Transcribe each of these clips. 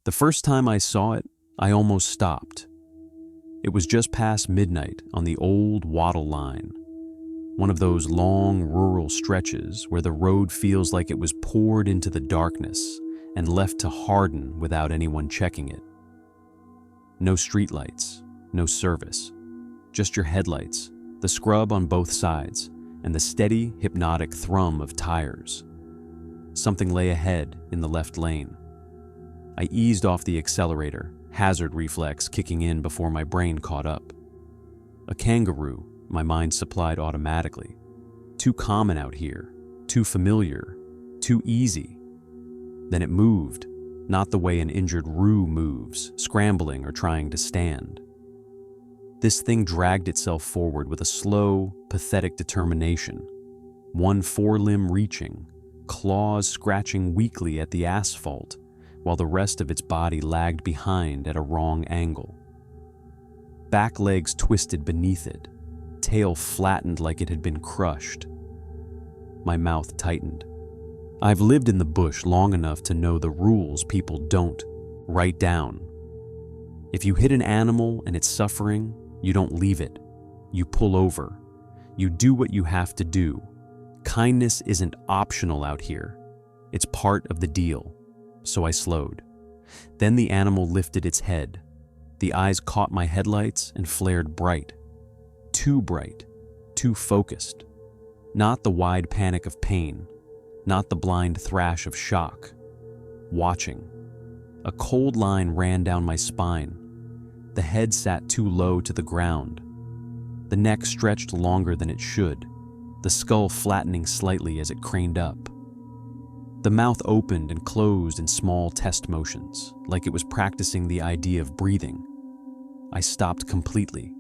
The first time I saw it, I almost stopped. It was just past midnight on the old Wattle Line, one of those long rural stretches where the road feels like it was poured into the darkness and left to harden without anyone checking it. No streetlights, no service, just your headlights, the scrub on both sides, and the steady, hypnotic thrum of tires. Something lay ahead in the left lane. I eased off the accelerator, hazard reflex kicking in before my brain caught up. A kangaroo, my mind supplied automatically. Too common out here, too familiar, too easy. Then it moved, not the way an injured roo moves, scrambling or trying to stand. This thing dragged itself forward with a slow, pathetic determination, one forelimb reaching, claws scratching weakly at the asphalt, while the rest of its body lagged behind at a wrong angle. Back legs twisted beneath it, tail flattened like it had been crushed. My mouth tightened. I've lived in the bush long enough to know the rules people don't write down. If you hit an animal and it's suffering, you don't leave it. You pull over. You do what you have to do. Kindness isn't optional out here. It's part of the deal. So I slowed. Then the animal lifted its head. The eyes caught my headlights and flared bright. Too bright. Too focused. Not the wide panic of pain. Not the blind thrash of shock. Watching. A cold line ran down my spine. The head sat too low to the ground. The neck stretched longer than it should, the skull flattening slightly as it craned up. The mouth opened and closed in small test motions, like it was practicing the idea of breathing. I stopped completely.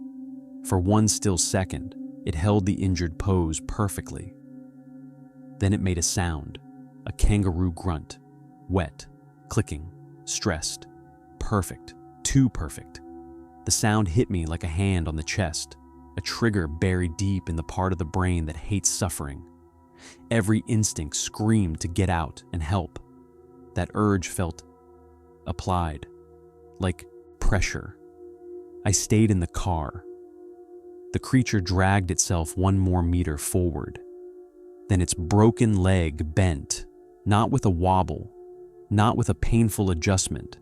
For one still second, it held the injured pose perfectly. Then it made a sound, a kangaroo grunt, wet, clicking, stressed, perfect, too perfect. The sound hit me like a hand on the chest, a trigger buried deep in the part of the brain that hates suffering. Every instinct screamed to get out and help. That urge felt applied, like pressure. I stayed in the car. The creature dragged itself one more meter forward. Then its broken leg bent, not with a wobble, not with a painful adjustment.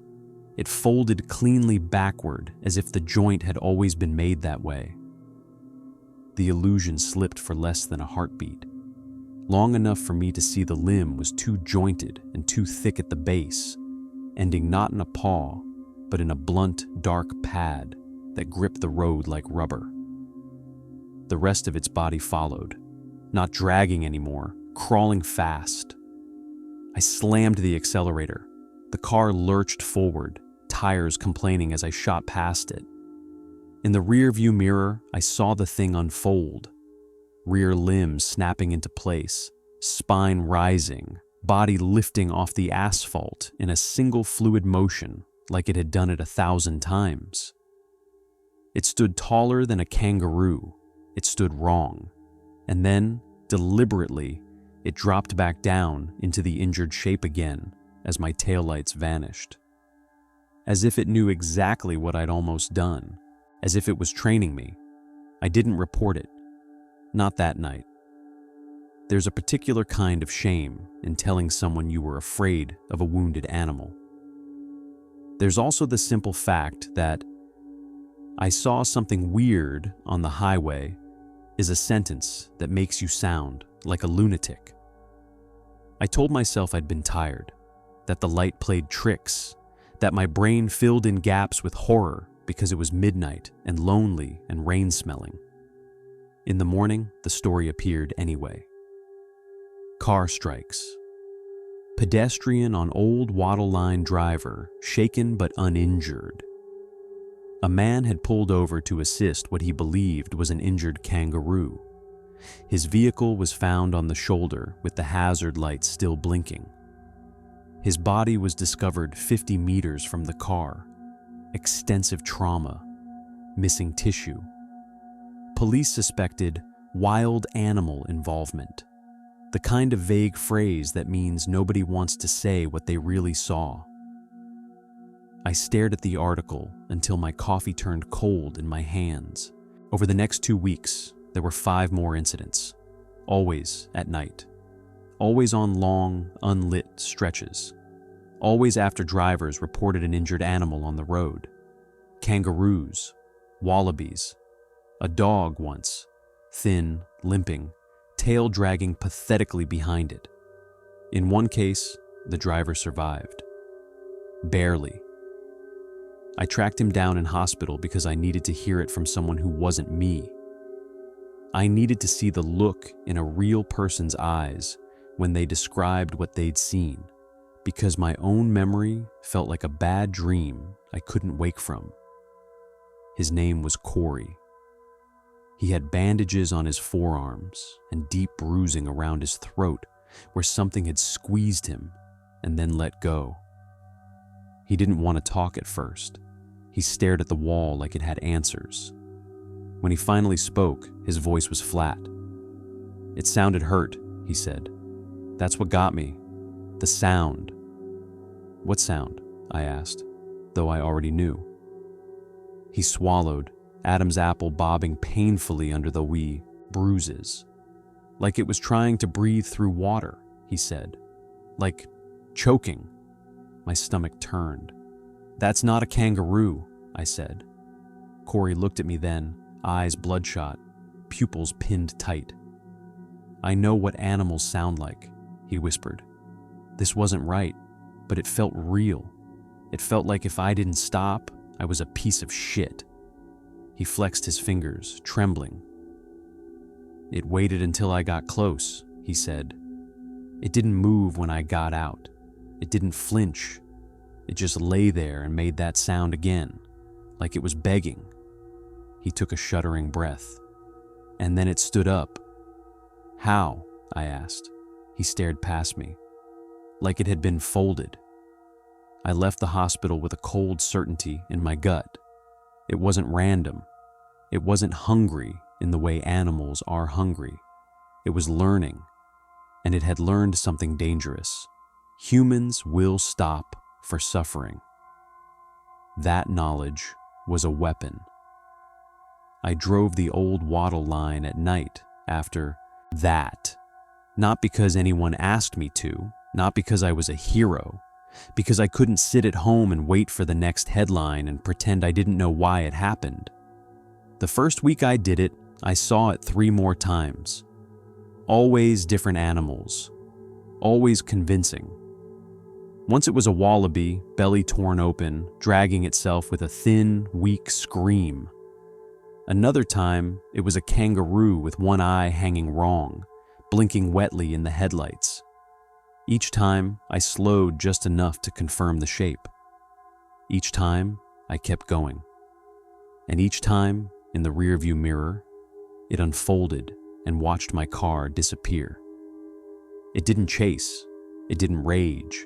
It folded cleanly backward as if the joint had always been made that way. The illusion slipped for less than a heartbeat, long enough for me to see the limb was too jointed and too thick at the base, ending not in a paw, but in a blunt, dark pad that gripped the road like rubber. The rest of its body followed, not dragging anymore, crawling fast. I slammed the accelerator. The car lurched forward, tires complaining as I shot past it. In the rear-view mirror, I saw the thing unfold. Rear limbs snapping into place, spine rising, body lifting off the asphalt in a single fluid motion like it had done it 1,000 times. It stood taller than a kangaroo. It stood wrong. And then, deliberately, it dropped back down into the injured shape again as my taillights vanished. As if it knew exactly what I'd almost done, as if it was training me. I didn't report it. Not that night. There's a particular kind of shame in telling someone you were afraid of a wounded animal. There's also the simple fact that "I saw something weird on the highway" is a sentence that makes you sound like a lunatic. I told myself I'd been tired, that the light played tricks, that my brain filled in gaps with horror because it was midnight and lonely and rain-smelling. In the morning, the story appeared anyway. Car strikes. Pedestrian on old Wattle Line driver, shaken but uninjured. A man had pulled over to assist what he believed was an injured kangaroo. His vehicle was found on the shoulder with the hazard lights still blinking. His body was discovered 50 meters from the car. Extensive trauma, missing tissue. Police suspected wild animal involvement, the kind of vague phrase that means nobody wants to say what they really saw. I stared at the article until my coffee turned cold in my hands. Over the next 2 weeks, there were 5 more incidents, always at night, always on long, unlit stretches, always after drivers reported an injured animal on the road. Kangaroos, wallabies, a dog once, thin, limping, tail dragging pathetically behind it. In one case, the driver survived. Barely. I tracked him down in hospital because I needed to hear it from someone who wasn't me. I needed to see the look in a real person's eyes when they described what they'd seen, because my own memory felt like a bad dream I couldn't wake from. His name was Corey. He had bandages on his forearms and deep bruising around his throat where something had squeezed him and then let go. He didn't want to talk at first. He stared at the wall like it had answers. When he finally spoke, his voice was flat. "It sounded hurt," he said. "That's what got me. The sound." "What sound?" I asked, though I already knew. He swallowed, Adam's apple bobbing painfully under the wee bruises. "Like it was trying to breathe through water," he said. "Like choking." My stomach turned. "That's not a kangaroo," I said. Corey looked at me then, eyes bloodshot, pupils pinned tight. "I know what animals sound like," he whispered. This wasn't right, but it felt real. It felt like if I didn't stop, I was a piece of shit. He flexed his fingers, trembling. "It waited until I got close," he said. "It didn't move when I got out. It didn't flinch. It just lay there and made that sound again, like it was begging." He took a shuddering breath. "And then it stood up." "How?" I asked. He stared past me, like it had been folded. I left the hospital with a cold certainty in my gut. It wasn't random. It wasn't hungry in the way animals are hungry. It was learning, and it had learned something dangerous. Humans will stop for suffering. That knowledge was a weapon. I drove the old wattle line at night after that, not because anyone asked me to, not because I was a hero, because I couldn't sit at home and wait for the next headline and pretend I didn't know why it happened. The first week I did it, I saw it 3 more times. Always different animals, always convincing. Once it was a wallaby, belly torn open, dragging itself with a thin, weak scream. Another time, it was a kangaroo with one eye hanging wrong, blinking wetly in the headlights. Each time, I slowed just enough to confirm the shape. Each time, I kept going. And each time, in the rearview mirror, it unfolded and watched my car disappear. It didn't chase. It didn't rage.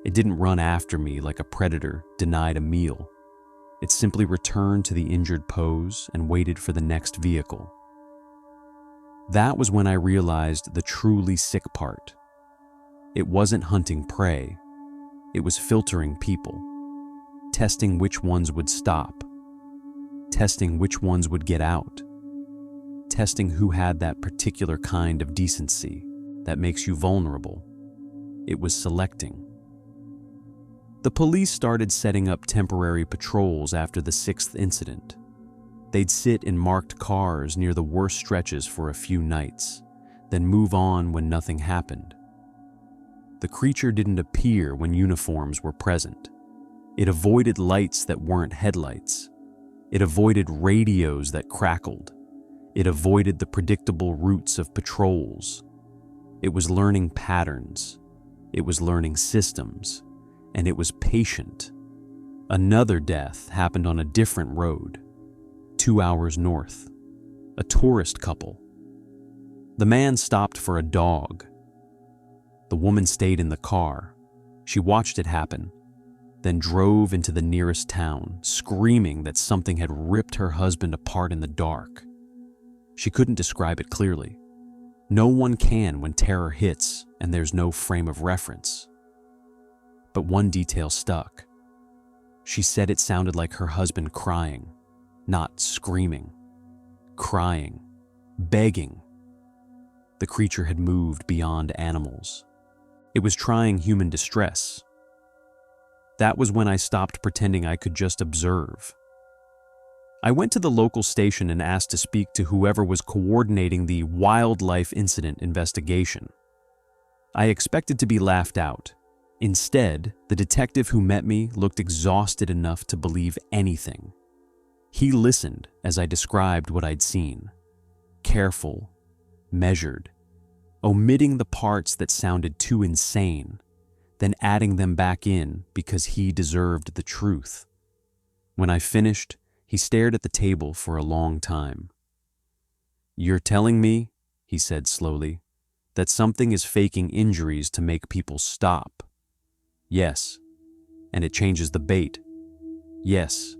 It didn't run after me like a predator denied a meal. It simply returned to the injured pose and waited for the next vehicle. That was when I realized the truly sick part. It wasn't hunting prey. It was filtering people, testing which ones would stop, testing which ones would get out, testing who had that particular kind of decency that makes you vulnerable. It was selecting. The police started setting up temporary patrols after the 6th incident. They'd sit in marked cars near the worst stretches for a few nights, then move on when nothing happened. The creature didn't appear when uniforms were present. It avoided lights that weren't headlights. It avoided radios that crackled. It avoided the predictable routes of patrols. It was learning patterns. It was learning systems. And it was patient. Another death happened on a different road, 2 hours north. A tourist couple. The man stopped for a dog. The woman stayed in the car. She watched it happen, then drove into the nearest town, screaming that something had ripped her husband apart in the dark. She couldn't describe it clearly. No one can when terror hits and there's no frame of reference. But one detail stuck. She said it sounded like her husband crying, not screaming. Crying, begging. The creature had moved beyond animals. It was trying human distress. That was when I stopped pretending I could just observe. I went to the local station and asked to speak to whoever was coordinating the wildlife incident investigation. I expected to be laughed out. Instead, the detective who met me looked exhausted enough to believe anything. He listened as I described what I'd seen. Careful, measured, omitting the parts that sounded too insane, then adding them back in because he deserved the truth. When I finished, he stared at the table for a long time. "You're telling me," he said slowly, "that something is faking injuries to make people stop?" "Yes." "And it changes the bait?" "Yes."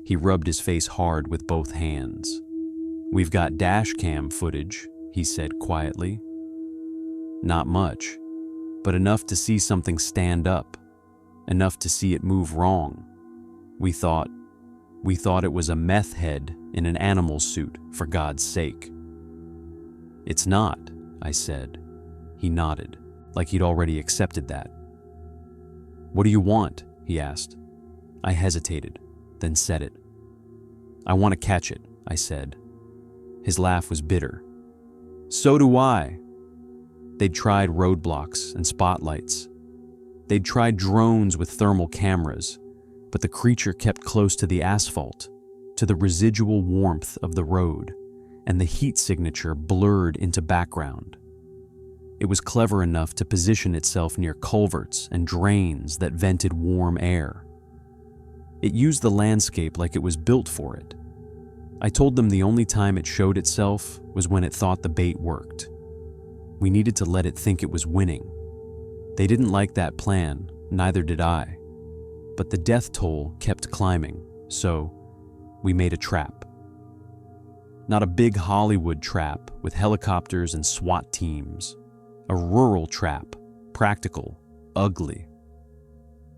He rubbed his face hard with both hands. "We've got dash cam footage," he said quietly. "Not much, but enough to see something stand up, enough to see it move wrong. We thought it was a meth head in an animal suit, for God's sake." "It's not," I said. He nodded, like he'd already accepted that. "What do you want?" he asked. I hesitated, then said it. "I want to catch it," I said. His laugh was bitter. "So do I." They'd tried roadblocks and spotlights. They'd tried drones with thermal cameras, but the creature kept close to the asphalt, to the residual warmth of the road, and the heat signature blurred into background. It was clever enough to position itself near culverts and drains that vented warm air. It used the landscape like it was built for it. I told them the only time it showed itself was when it thought the bait worked. We needed to let it think it was winning. They didn't like that plan, neither did I. But the death toll kept climbing, so we made a trap. Not a big Hollywood trap with helicopters and SWAT teams. A rural trap, practical, ugly.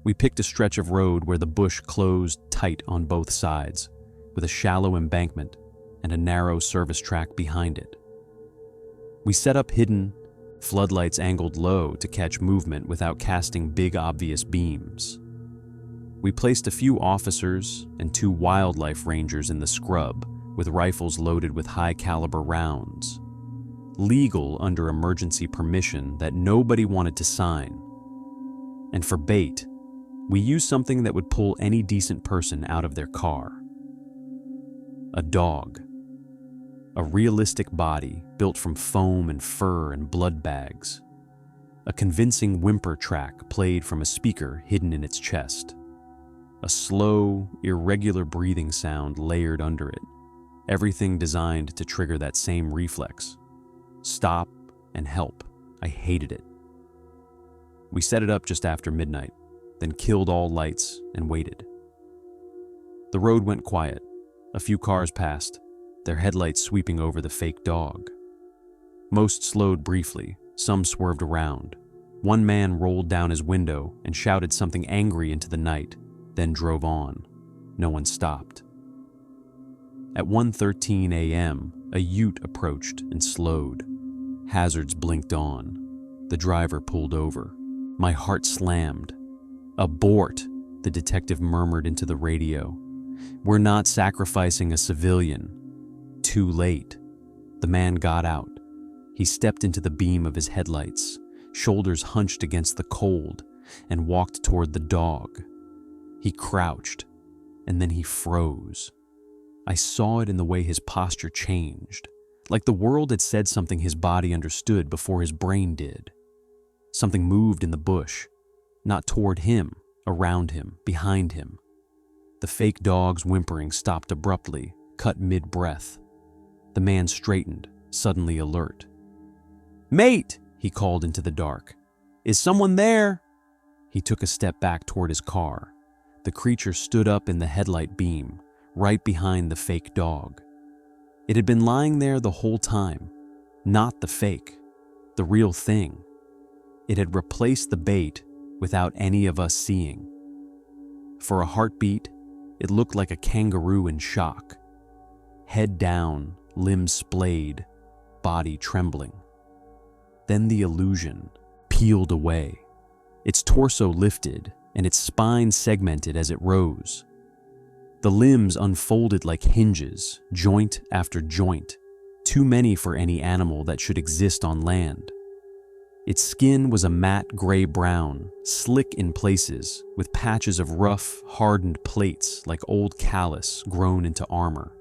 We picked a stretch of road where the bush closed tight on both sides, with a shallow embankment and a narrow service track behind it. We set up hidden, floodlights angled low to catch movement without casting big obvious beams. We placed a few officers and 2 wildlife rangers in the scrub with rifles loaded with high-caliber rounds. Legal under emergency permission that nobody wanted to sign. And for bait, we used something that would pull any decent person out of their car. A dog. A realistic body built from foam and fur and blood bags. A convincing whimper track played from a speaker hidden in its chest. A slow, irregular breathing sound layered under it. Everything designed to trigger that same reflex. Stop and help. I hated it. We set it up just after midnight, then killed all lights and waited. The road went quiet. A few cars passed, their headlights sweeping over the fake dog. Most slowed briefly, some swerved around. One man rolled down his window and shouted something angry into the night, then drove on. No one stopped. At 1:13 a.m., a ute approached and slowed. Hazards blinked on. The driver pulled over. My heart slammed. "Abort," the detective murmured into the radio. "We're not sacrificing a civilian." Too late. The man got out. He stepped into the beam of his headlights, shoulders hunched against the cold, and walked toward the dog. He crouched, and then he froze. I saw it in the way his posture changed, like the world had said something his body understood before his brain did. Something moved in the bush, not toward him, around him, behind him. The fake dog's whimpering stopped abruptly, cut mid-breath. The man straightened, suddenly alert. "Mate!" he called into the dark. "Is someone there?" He took a step back toward his car. The creature stood up in the headlight beam, right behind the fake dog. It had been lying there the whole time, not the fake, the real thing. It had replaced the bait without any of us seeing. For a heartbeat, it looked like a kangaroo in shock. Head down, limbs splayed, body trembling. Then the illusion peeled away. Its torso lifted and its spine segmented as it rose. The limbs unfolded like hinges, joint after joint, too many for any animal that should exist on land. Its skin was a matte gray-brown, slick in places, with patches of rough, hardened plates like old callus grown into armor.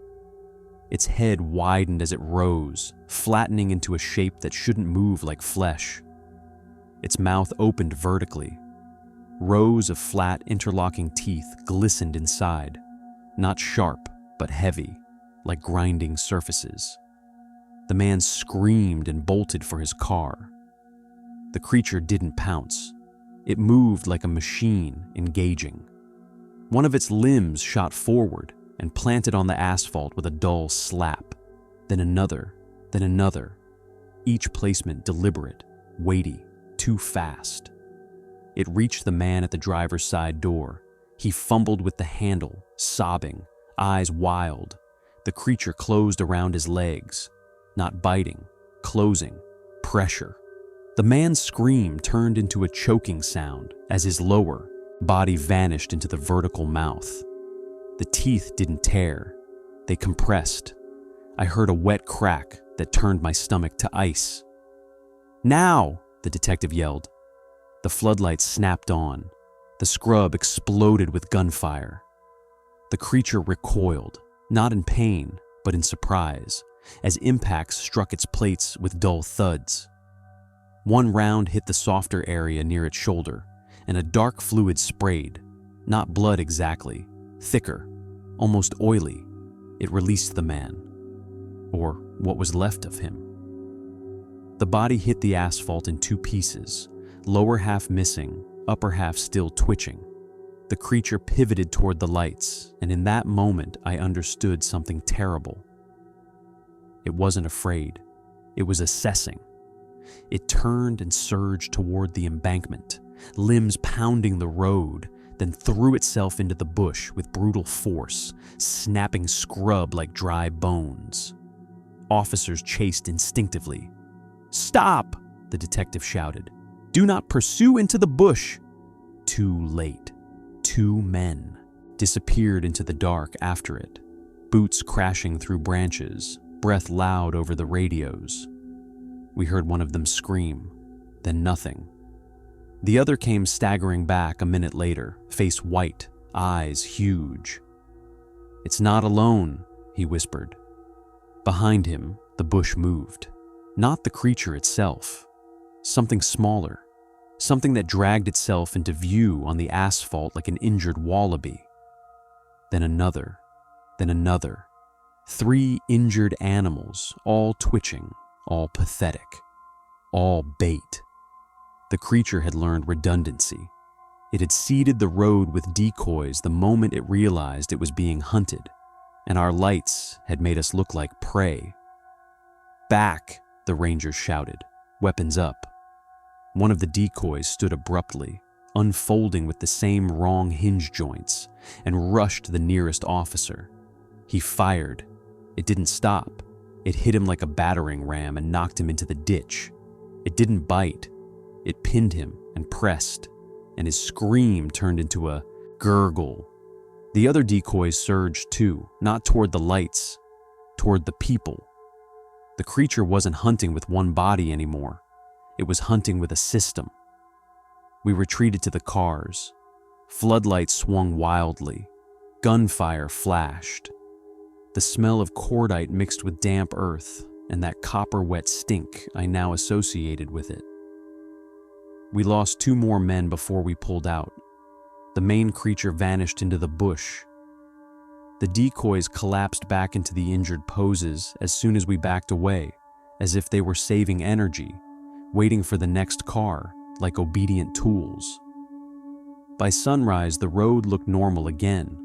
Its head widened as it rose, flattening into a shape that shouldn't move like flesh. Its mouth opened vertically. Rows of flat, interlocking teeth glistened inside, not sharp, but heavy, like grinding surfaces. The man screamed and bolted for his car. The creature didn't pounce. It moved like a machine, engaging. One of its limbs shot forward and planted on the asphalt with a dull slap, then another, each placement deliberate, weighty, too fast. It reached the man at the driver's side door. He fumbled with the handle, sobbing, eyes wild. The creature closed around his legs, not biting, closing, pressure. The man's scream turned into a choking sound as his lower body vanished into the vertical mouth. The teeth didn't tear. They compressed. I heard a wet crack that turned my stomach to ice. "Now!" the detective yelled. The floodlights snapped on. The scrub exploded with gunfire. The creature recoiled, not in pain, but in surprise, as impacts struck its plates with dull thuds. One round hit the softer area near its shoulder, and a dark fluid sprayed, not blood exactly, thicker, almost oily. It released the man, or what was left of him. The body hit the asphalt in two pieces, lower half missing, upper half still twitching. The creature pivoted toward the lights, and in that moment I understood something terrible. It wasn't afraid. It was assessing. It turned and surged toward the embankment, limbs pounding the road, then threw itself into the bush with brutal force, snapping scrub like dry bones. Officers chased instinctively. "Stop!" the detective shouted. "Do not pursue into the bush!" Too late. Two men disappeared into the dark after it, boots crashing through branches, breath loud over the radios. We heard one of them scream, then nothing. The other came staggering back a minute later, face white, eyes huge. "It's not alone," he whispered. Behind him, the bush moved. Not the creature itself. Something smaller. Something that dragged itself into view on the asphalt like an injured wallaby. Then another. 3 injured animals, all twitching, all pathetic, all bait. The creature had learned redundancy. It had seeded the road with decoys the moment it realized it was being hunted, and our lights had made us look like prey. "Back!" the rangers shouted, weapons up. One of the decoys stood abruptly, unfolding with the same wrong hinge joints, and rushed the nearest officer. He fired. It didn't stop. It hit him like a battering ram and knocked him into the ditch. It didn't bite. It pinned him and pressed, and his scream turned into a gurgle. The other decoys surged too, not toward the lights, toward the people. The creature wasn't hunting with one body anymore. It was hunting with a system. We retreated to the cars. Floodlights swung wildly. Gunfire flashed. The smell of cordite mixed with damp earth and that copper-wet stink I now associated with it. We lost 2 more men before we pulled out. The main creature vanished into the bush. The decoys collapsed back into the injured poses as soon as we backed away, as if they were saving energy, waiting for the next car, like obedient tools. By sunrise, the road looked normal again.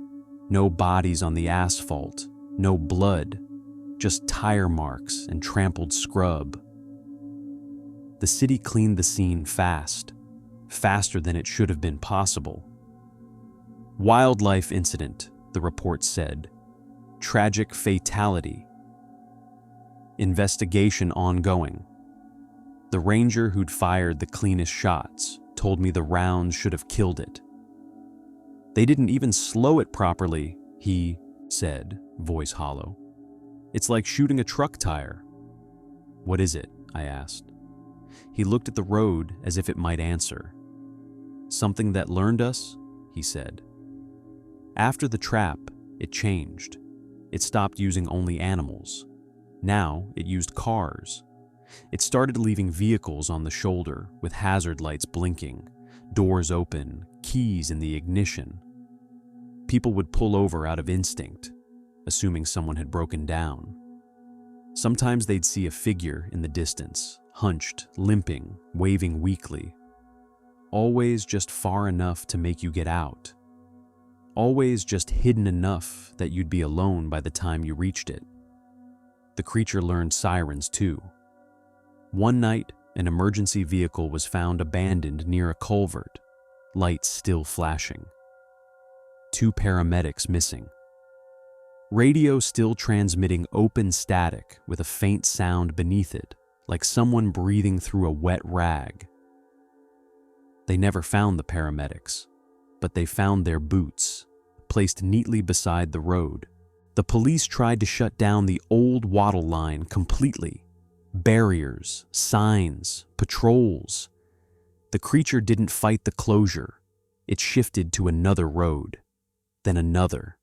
No bodies on the asphalt, no blood, just tire marks and trampled scrub. The city cleaned the scene fast, faster than it should have been possible. Wildlife incident, the report said. Tragic fatality. Investigation ongoing. The ranger who'd fired the cleanest shots told me the rounds should have killed it. They didn't even slow it properly, he said, voice hollow. It's like shooting a truck tire. What is it? I asked. He looked at the road as if it might answer. Something that learned us, he said. After the trap, it changed. It stopped using only animals. Now it used cars. It started leaving vehicles on the shoulder with hazard lights blinking, doors open, keys in the ignition. People would pull over out of instinct, assuming someone had broken down. Sometimes they'd see a figure in the distance, hunched, limping, waving weakly. Always just far enough to make you get out. Always just hidden enough that you'd be alone by the time you reached it. The creature learned sirens too. One night, an emergency vehicle was found abandoned near a culvert, lights still flashing. 2 paramedics missing. Radio still transmitting open static with a faint sound beneath it, like someone breathing through a wet rag. They never found the paramedics, but they found their boots, placed neatly beside the road. The police tried to shut down the old wattle line completely. Barriers, signs, patrols. The creature didn't fight the closure. It shifted to another road, then another.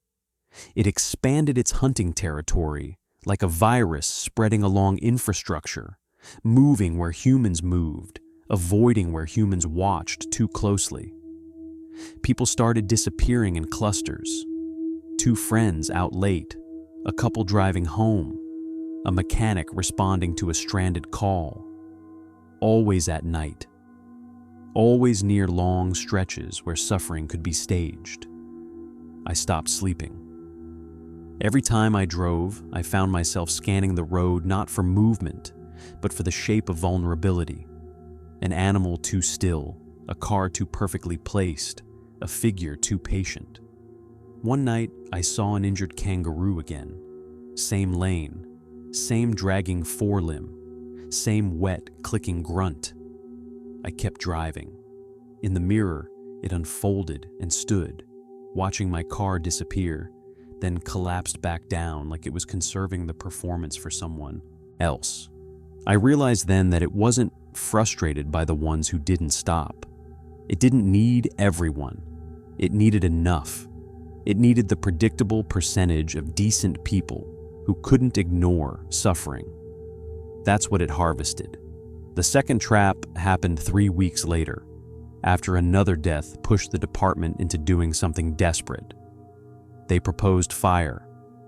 It expanded its hunting territory like a virus spreading along infrastructure, moving where humans moved, avoiding where humans watched too closely. People started disappearing in clusters. 2 friends out late, a couple driving home, a mechanic responding to a stranded call. Always at night. Always near long stretches where suffering could be staged. I stopped sleeping. Every time I drove, I found myself scanning the road not for movement, but for the shape of vulnerability. An animal too still, a car too perfectly placed, a figure too patient. One night, I saw an injured kangaroo again. Same lane, same dragging forelimb, same wet, clicking grunt. I kept driving. In the mirror, it unfolded and stood, watching my car disappear, then collapsed back down like it was conserving the performance for someone else. I realized then that it wasn't frustrated by the ones who didn't stop. It didn't need everyone. It needed enough. It needed the predictable percentage of decent people who couldn't ignore suffering. That's what it harvested. The second trap happened 3 weeks later, after another death pushed the department into doing something desperate. They proposed fire,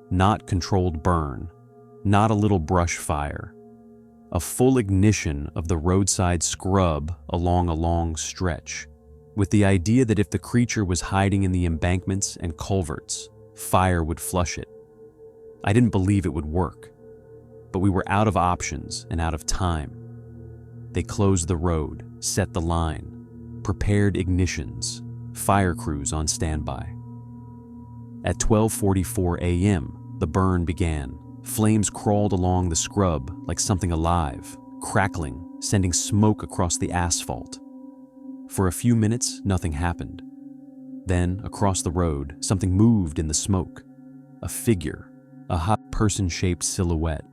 not controlled burn, not a little brush fire. A full ignition of the roadside scrub along a long stretch, with the idea that if the creature was hiding in the embankments and culverts, fire would flush it. I didn't believe it would work, but we were out of options and out of time. They closed the road, set the line, prepared ignitions, fire crews on standby. At 12:44 a.m., the burn began. Flames crawled along the scrub like something alive, crackling, sending smoke across the asphalt. For a few minutes, nothing happened. Then, across the road, something moved in the smoke. A figure, a hot person-shaped silhouette,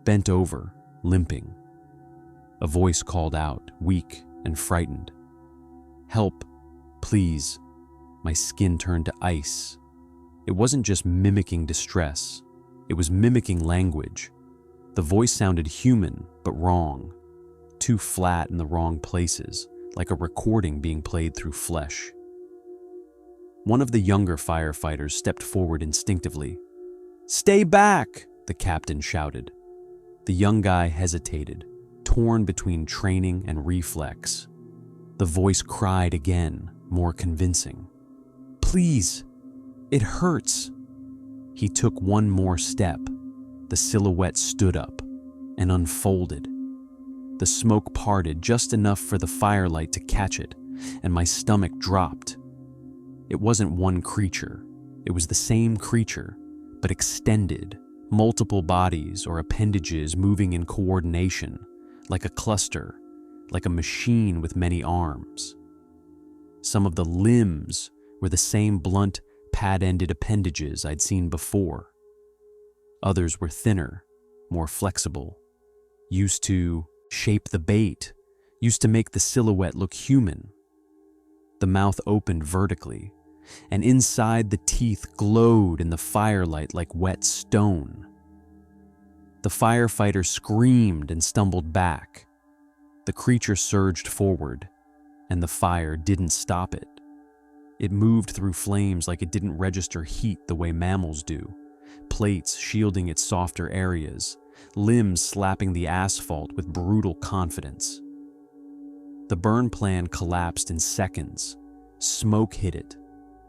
bent over, limping. A voice called out, weak and frightened. "Help, please." My skin turned to ice. It wasn't just mimicking distress. It was mimicking language. The voice sounded human, but wrong. Too flat in the wrong places, like a recording being played through flesh. One of the younger firefighters stepped forward instinctively. "Stay back!" the captain shouted. The young guy hesitated, torn between training and reflex. The voice cried again, more convincing. "Please, it hurts." He took one more step. The silhouette stood up and unfolded. The smoke parted just enough for the firelight to catch it, and my stomach dropped. It wasn't one creature. It was the same creature, but extended, multiple bodies or appendages moving in coordination, like a cluster, like a machine with many arms. Some of the limbs were the same blunt, pad-ended appendages I'd seen before. Others were thinner, more flexible, used to shape the bait, used to make the silhouette look human. The mouth opened vertically, and inside the teeth glowed in the firelight like wet stone. The firefighter screamed and stumbled back. The creature surged forward, and the fire didn't stop it. It moved through flames like it didn't register heat the way mammals do, plates shielding its softer areas, limbs slapping the asphalt with brutal confidence. The burn plan collapsed in seconds. Smoke hit it.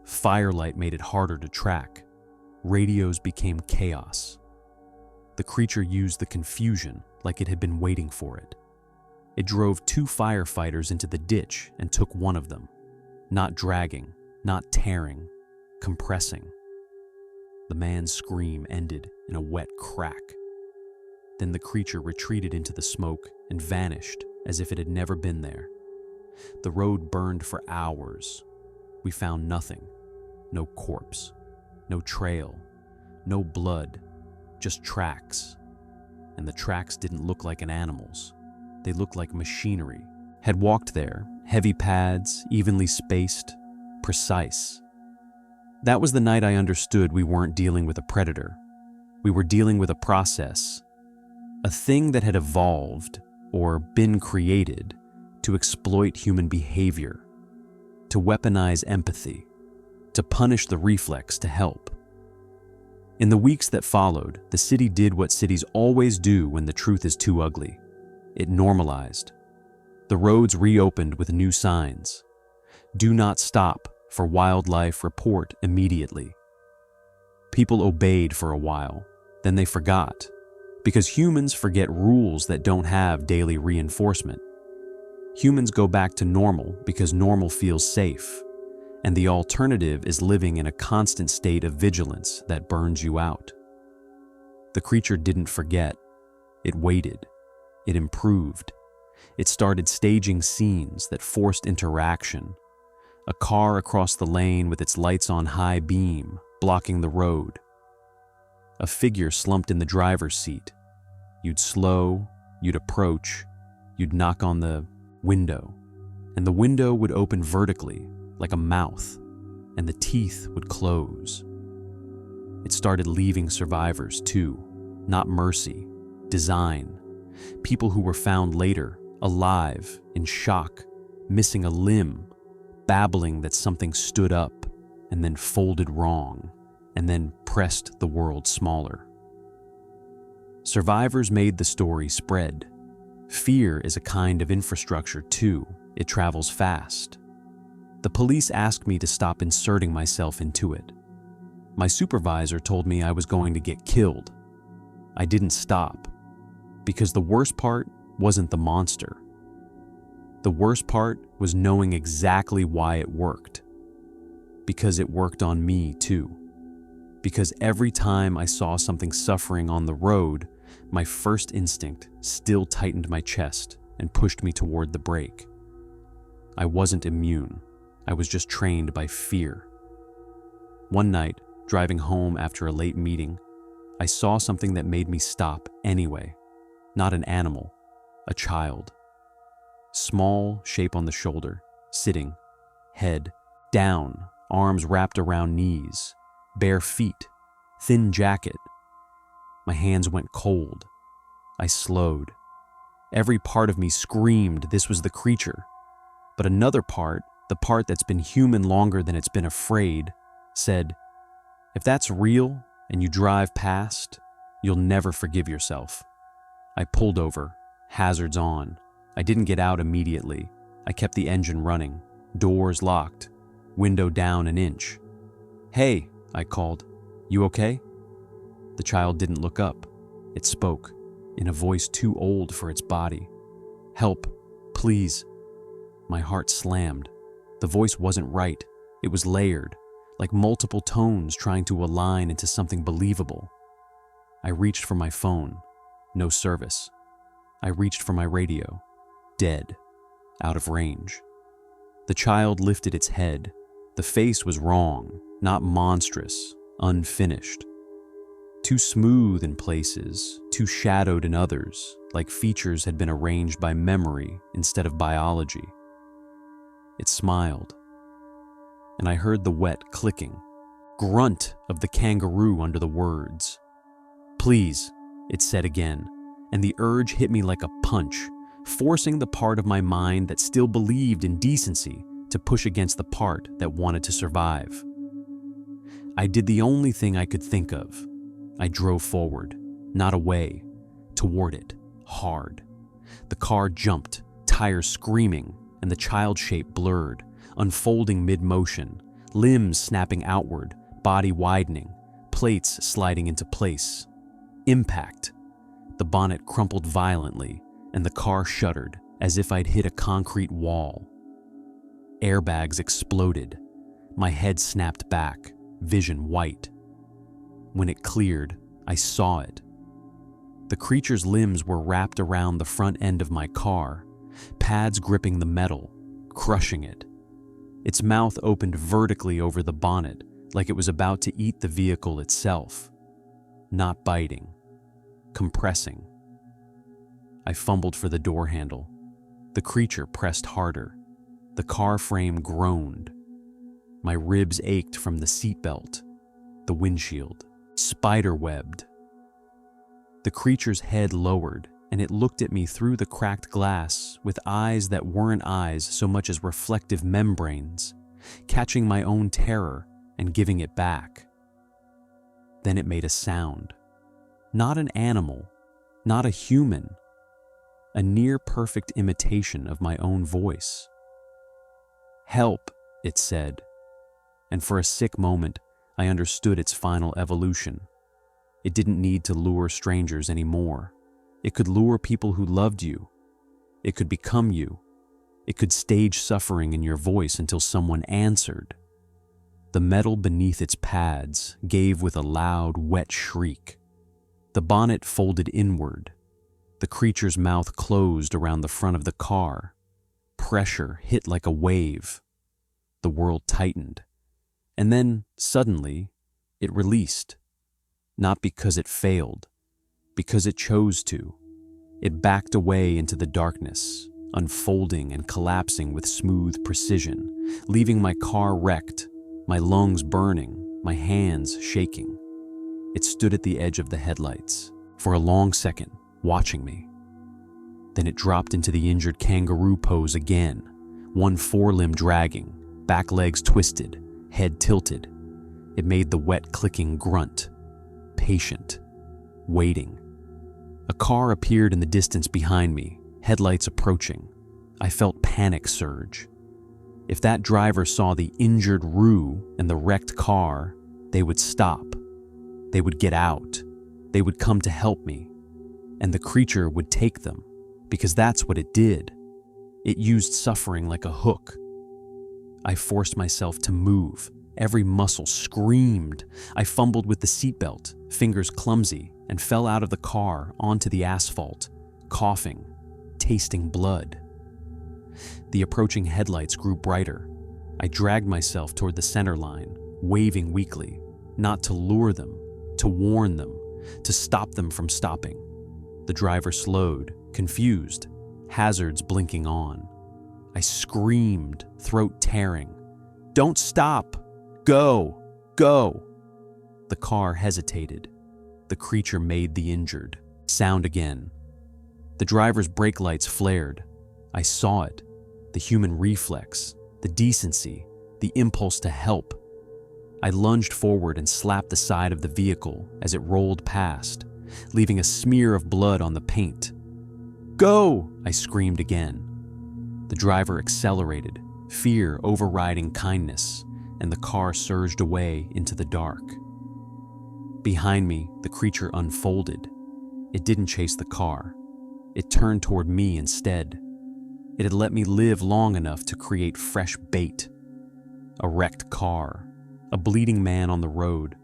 Firelight made it harder to track. Radios became chaos. The creature used the confusion like it had been waiting for it. It drove 2 firefighters into the ditch and took one of them, not dragging, not tearing, compressing. The man's scream ended in a wet crack. Then the creature retreated into the smoke and vanished as if it had never been there. The road burned for hours. We found nothing. No corpse, no trail, no blood, just tracks. And the tracks didn't look like an animal's. They looked like machinery. Had walked there, heavy pads, evenly spaced, precise. That was the night I understood we weren't dealing with a predator. We were dealing with a process, a thing that had evolved or been created to exploit human behavior, to weaponize empathy, to punish the reflex to help. In the weeks that followed, the city did what cities always do when the truth is too ugly. It normalized. The roads reopened with new signs. Do not stop for wildlife, report immediately. People obeyed for a while, then they forgot, because humans forget rules that don't have daily reinforcement. Humans go back to normal because normal feels safe, and the alternative is living in a constant state of vigilance that burns you out. The creature didn't forget. It waited. It improved. It started staging scenes that forced interaction. A car across the lane with its lights on high beam, blocking the road. A figure slumped in the driver's seat. You'd slow, you'd approach, you'd knock on the window, and the window would open vertically, like a mouth, and the teeth would close. It started leaving survivors too, not mercy, design. People who were found later, alive, in shock, missing a limb, babbling that something stood up and then folded wrong, and then pressed the world smaller. Survivors made the story spread. Fear is a kind of infrastructure too. It travels fast. The police asked me to stop inserting myself into it. My supervisor told me I was going to get killed. I didn't stop, because the worst part wasn't the monster. The worst part was knowing exactly why it worked. Because it worked on me too. Because every time I saw something suffering on the road, my first instinct still tightened my chest and pushed me toward the brake. I wasn't immune. I was just trained by fear. One night, driving home after a late meeting, I saw something that made me stop anyway. Not an animal, a child. Small, shape on the shoulder, sitting, head down, arms wrapped around knees, bare feet, thin jacket. My hands went cold. I slowed. Every part of me screamed this was the creature. But another part, the part that's been human longer than it's been afraid, said, "If that's real and you drive past, you'll never forgive yourself." I pulled over, hazards on. I didn't get out immediately. I kept the engine running, doors locked, window down an inch. "Hey," I called, "you okay?" The child didn't look up. It spoke, in a voice too old for its body. "Help, please." My heart slammed. The voice wasn't right. It was layered, like multiple tones trying to align into something believable. I reached for my phone. No service. I reached for my radio. Dead. Out of range. The child lifted its head. The face was wrong, not monstrous, unfinished. Too smooth in places, too shadowed in others, like features had been arranged by memory instead of biology. It smiled, and I heard the wet clicking, grunt of the kangaroo under the words. "Please," it said again, and the urge hit me like a punch, forcing the part of my mind that still believed in decency to push against the part that wanted to survive. I did the only thing I could think of. I drove forward, not away, toward it, hard. The car jumped, tires screaming, and the child shape blurred, unfolding mid-motion, limbs snapping outward, body widening, plates sliding into place. Impact. The bonnet crumpled violently, and the car shuddered as if I'd hit a concrete wall. Airbags exploded. My head snapped back, vision white. When it cleared, I saw it. The creature's limbs were wrapped around the front end of my car, pads gripping the metal, crushing it. Its mouth opened vertically over the bonnet, like it was about to eat the vehicle itself. Not biting, compressing. I fumbled for the door handle. The creature pressed harder. The car frame groaned. My ribs ached from the seatbelt, the windshield, spider-webbed. The creature's head lowered, and it looked at me through the cracked glass with eyes that weren't eyes so much as reflective membranes, catching my own terror and giving it back. Then it made a sound. Not an animal, not a human, a near-perfect imitation of my own voice. "Help," it said, and for a sick moment, I understood its final evolution. It didn't need to lure strangers anymore. It could lure people who loved you. It could become you. It could stage suffering in your voice until someone answered. The metal beneath its pads gave with a loud, wet shriek. The bonnet folded inward. The creature's mouth closed around the front of the car. Pressure hit like a wave. The world tightened. And then, suddenly, it released. Not because it failed, because it chose to. It backed away into the darkness, unfolding and collapsing with smooth precision, leaving my car wrecked, my lungs burning, my hands shaking. It stood at the edge of the headlights, for a long second, watching me. Then it dropped into the injured kangaroo pose again, one forelimb dragging, back legs twisted, head tilted. It made the wet clicking grunt. Patient. Waiting. A car appeared in the distance behind me, headlights approaching. I felt panic surge. If that driver saw the injured Roo and the wrecked car, they would stop. They would get out. They would come to help me. And the creature would take them, because that's what it did. It used suffering like a hook. I forced myself to move. Every muscle screamed. I fumbled with the seatbelt, fingers clumsy, and fell out of the car onto the asphalt, coughing, tasting blood. The approaching headlights grew brighter. I dragged myself toward the center line, waving weakly, not to lure them, to warn them, to stop them from stopping. The driver slowed, confused, hazards blinking on. I screamed, throat tearing. "Don't stop! Go! Go!" The car hesitated. The creature made the injured. Sound again. The driver's brake lights flared. I saw it. The human reflex, the decency, the impulse to help. I lunged forward and slapped the side of the vehicle as it rolled past, leaving a smear of blood on the paint. "Go!" I screamed again. The driver accelerated, fear overriding kindness, and the car surged away into the dark. Behind me, the creature unfolded. It didn't chase the car. It turned toward me instead. It had let me live long enough to create fresh bait. a wrecked car, a bleeding man on the road,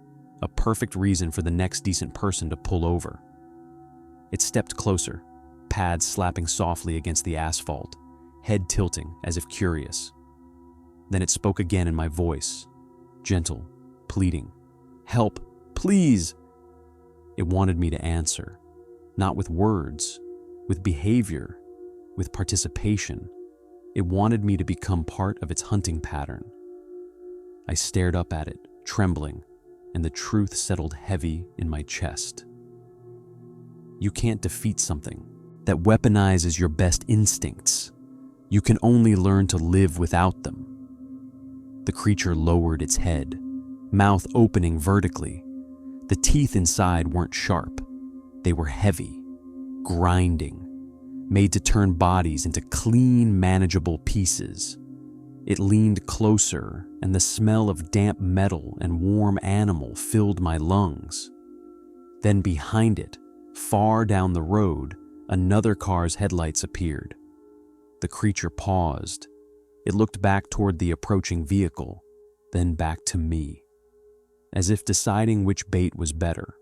a perfect reason for the next decent person to pull over. It stepped closer, pads slapping softly against the asphalt, head tilting as if curious. Then it spoke again in my voice, gentle, pleading. "Help, please!" It wanted me to answer, not with words, with behavior, with participation. It wanted me to become part of its hunting pattern. I stared up at it, trembling, and the truth settled heavy in my chest. You can't defeat something that weaponizes your best instincts. You can only learn to live without them. The creature lowered its head, mouth opening vertically. The teeth inside weren't sharp. They were heavy, grinding, made to turn bodies into clean, manageable pieces. It leaned closer, and the smell of damp metal and warm animal filled my lungs. Then behind it, far down the road, another car's headlights appeared. The creature paused. It looked back toward the approaching vehicle, then back to me, as if deciding which bait was better.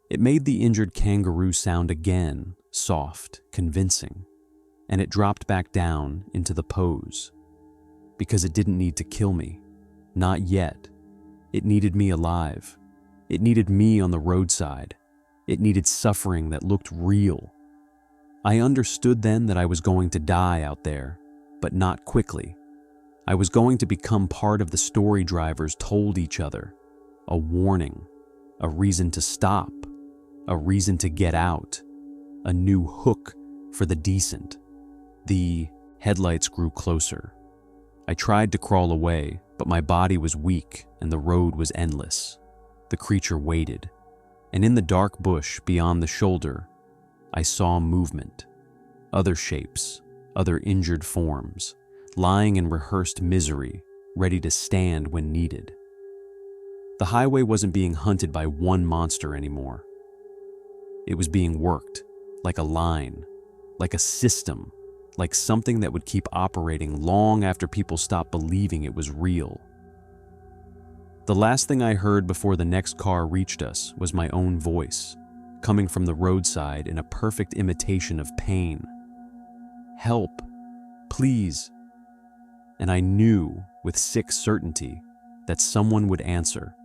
It made the injured kangaroo sound again, soft, convincing, and it dropped back down into the pose. Because it didn't need to kill me. Not yet. It needed me alive. It needed me on the roadside. It needed suffering that looked real. I understood then that I was going to die out there, but not quickly. I was going to become part of the story drivers told each other. A warning, a reason to stop, a reason to get out, a new hook for the decent. The headlights grew closer. I tried to crawl away, but my body was weak and the road was endless. The creature waited, and in the dark bush beyond the shoulder, I saw movement, other shapes, other injured forms, lying in rehearsed misery, ready to stand when needed. The highway wasn't being hunted by one monster anymore. It was being worked, like a line, like a system, like something that would keep operating long after people stopped believing it was real. The last thing I heard before the next car reached us was my own voice, coming from the roadside in a perfect imitation of pain. "Help, please." And I knew with sick certainty that someone would answer,